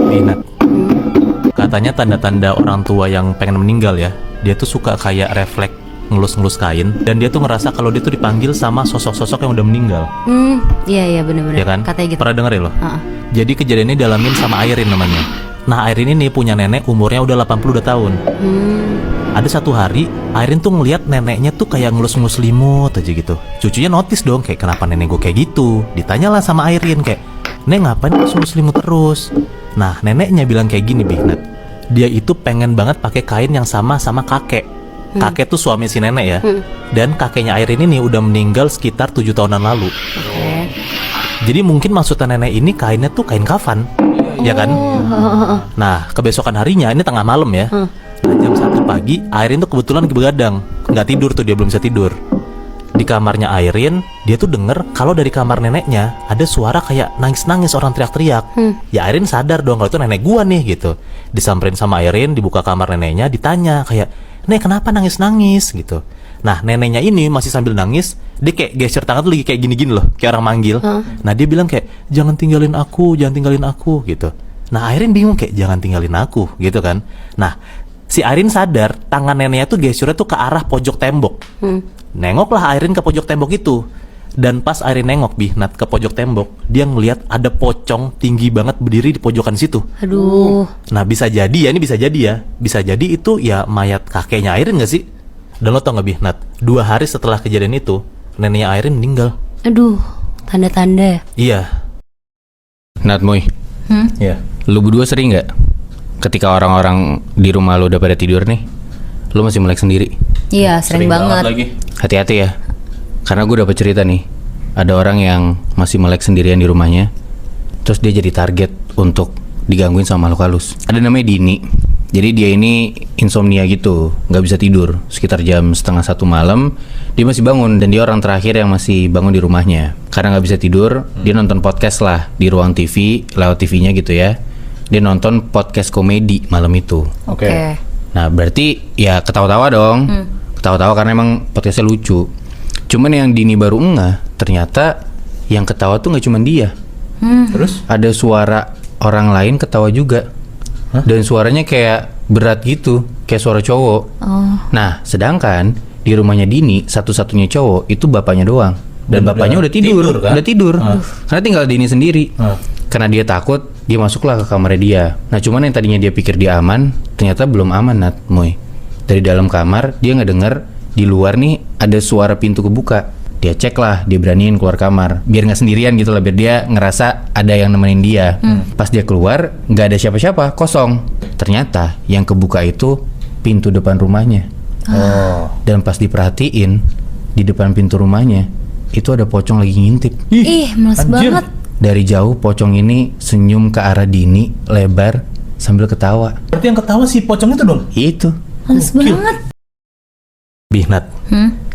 Binat. Katanya tanda-tanda orang tua yang pengen meninggal ya, dia tuh suka kayak refleks ngelus-ngelus kain, dan dia tuh ngerasa kalau dia tuh dipanggil sama sosok-sosok yang udah meninggal. Iya benar-benar. Ya kan? Katanya gitu. Pernah denger ya lo? Jadi kejadian ini dialamin sama Airin namanya. Nah, Airin ini punya nenek umurnya udah 82 tahun. Ada satu hari Airin tuh ngeliat neneknya tuh kayak ngelus-ngelus selimut aja gitu. Cucunya notice dong, kayak kenapa nenek gue kayak gitu. Ditanyalah sama Airin kayak, "Nek, ngapain ngelus-ngelus selimut terus?" Nah, neneknya bilang kayak gini, Binat. Dia itu pengen banget pakai kain yang sama kakek. Kakek tuh suami si nenek ya. Dan kakeknya Airin ini udah meninggal sekitar 7 tahunan lalu. Jadi mungkin maksudnya nenek ini kainnya tuh kain kafan, ya kan? Nah, kebesokan harinya, ini tengah malam ya. Nah, jam 1 pagi, Airin tuh kebetulan lagi begadang. Nggak tidur tuh, dia belum bisa tidur. Di kamarnya Airin, dia tuh denger kalau dari kamar neneknya ada suara kayak nangis-nangis, orang teriak-teriak. Ya Airin sadar dong kalau itu nenek gua nih gitu. Disamperin sama Airin, dibuka kamar neneknya, ditanya kayak, "Nek, kenapa nangis-nangis?" gitu. Nah, neneknya ini masih sambil nangis, dia kayak gesture tangan tuh lagi kayak gini-gini loh, kayak orang manggil. Nah, dia bilang kayak, jangan tinggalin aku gitu. Nah, Airin bingung kayak, jangan tinggalin aku gitu kan. Nah, si Airin sadar tangan neneknya tuh gesture tuh ke arah pojok tembok. Nengoklah Airin ke pojok tembok itu. Dan pas Airin nengok Binat ke pojok tembok, dia ngelihat ada pocong tinggi banget berdiri di pojokan situ. Aduh. Nah, bisa jadi itu ya mayat kakeknya Airin gak sih? Dan lo tau gak Binat, 2 hari setelah kejadian itu, neneknya Airin meninggal. Aduh, tanda-tanda. Iya. Nat, Moy, Iya. lu berdua sering gak ketika orang-orang di rumah lu udah pada tidur nih, lu masih melek sendiri? Iya, sering banget. lagi. Hati-hati ya, karena gue dapet cerita nih, ada orang yang masih melek sendirian di rumahnya, terus dia jadi target untuk digangguin sama makhluk halus. Ada namanya Dini. Jadi dia ini insomnia gitu, nggak bisa tidur. Sekitar jam 12:30 malam dia masih bangun, dan dia orang terakhir yang masih bangun di rumahnya. Karena nggak bisa tidur, dia nonton podcast lah di ruang TV, lewat TV-nya gitu ya. Dia nonton podcast komedi malam itu. Oke. Nah, berarti ya ketawa-tawa dong. Ketawa-tawa karena emang podcastnya lucu. Cuman yang Dini baru ternyata yang ketawa tuh nggak cuma dia. Terus? Ada suara orang lain ketawa juga. Dan suaranya kayak berat gitu, kayak suara cowok. Nah, sedangkan di rumahnya Dini satu-satunya cowok itu bapaknya doang. Dan bapaknya udah tidur kan? Udah tidur. Karena tinggal Dini sendiri. Karena dia takut, dia masuklah ke kamarnya dia. Nah, cuman yang tadinya dia pikir dia aman, ternyata belum aman, Nat, Moy. Dari dalam kamar dia ngedenger di luar nih ada suara pintu kebuka. Dia cek lah, dia beraniin keluar kamar biar nggak sendirian gitu lah, biar dia ngerasa ada yang nemenin dia. Pas dia keluar nggak ada siapa-siapa, kosong. Ternyata yang kebuka itu pintu depan rumahnya. Dan pas diperhatiin di depan pintu rumahnya itu ada pocong lagi ngintip. Ih, males banget. Dari jauh pocong ini senyum ke arah Dini lebar sambil ketawa. Berarti yang ketawa si pocong itu dong? Itu. Males banget. Binat,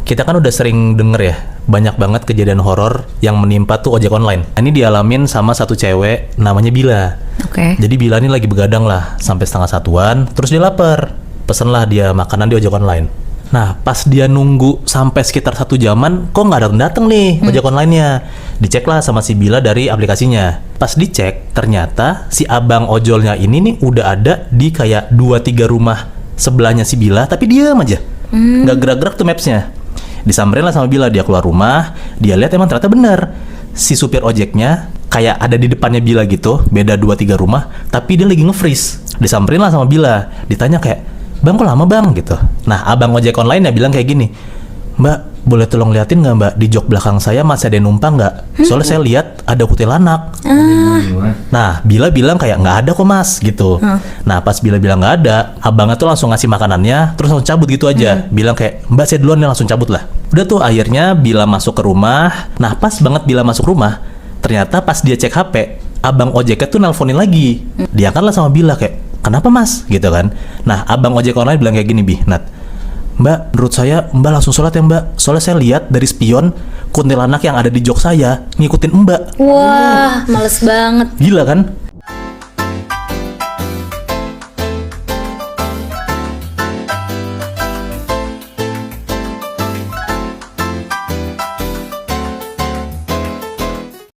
kita kan udah sering denger ya, banyak banget kejadian horor yang menimpa tuh ojek online. Ini dialamin sama satu cewek namanya Bila. Oke. Jadi Bila ini lagi begadang lah sampai 12:30-an, terus dia lapar. Pesenlah dia makanan di ojek online. Nah, pas dia nunggu sampai sekitar 1 jaman, kok nggak datang nih ojek online-nya. Dicek lah sama si Bila dari aplikasinya. Pas dicek, ternyata si abang ojolnya ini nih udah ada di kayak 2-3 rumah sebelahnya si Bila, tapi diam aja. Nggak gerak-gerak tuh mapsnya. Disamperin lah sama Bila, dia keluar rumah, dia lihat emang ternyata bener si supir ojeknya kayak ada di depannya Bila gitu, beda 2-3 rumah, tapi dia lagi nge-freeze. Disamperin lah sama Bila, ditanya kayak, "Bang, kok lama bang?" gitu. Nah, abang ojek online ya bilang kayak gini, "Mbak, boleh tolong liatin nggak Mbak, di jok belakang saya masih ada yang numpang nggak? Soalnya saya lihat ada kuntilanak." Nah, Bila bilang kayak, "Nggak ada kok Mas," gitu. Nah, pas Bila bilang nggak ada, abangnya tuh langsung ngasih makanannya, terus langsung cabut gitu aja. Bilang kayak, "Mbak, saya duluan," nih langsung cabut lah. Udah tuh akhirnya Bila masuk ke rumah. Nah, pas banget Bila masuk rumah, ternyata pas dia cek HP, abang ojeknya tuh nelponin lagi. Diangkat lah sama Bila kayak, "Kenapa Mas?" gitu kan. Nah, abang ojek online bilang kayak gini, Nat, "Mbak, menurut saya Mbak langsung sholat ya Mbak. Soalnya saya lihat dari spion kuntilanak yang ada di jok saya ngikutin Mbak." Wah, males banget. Gila kan?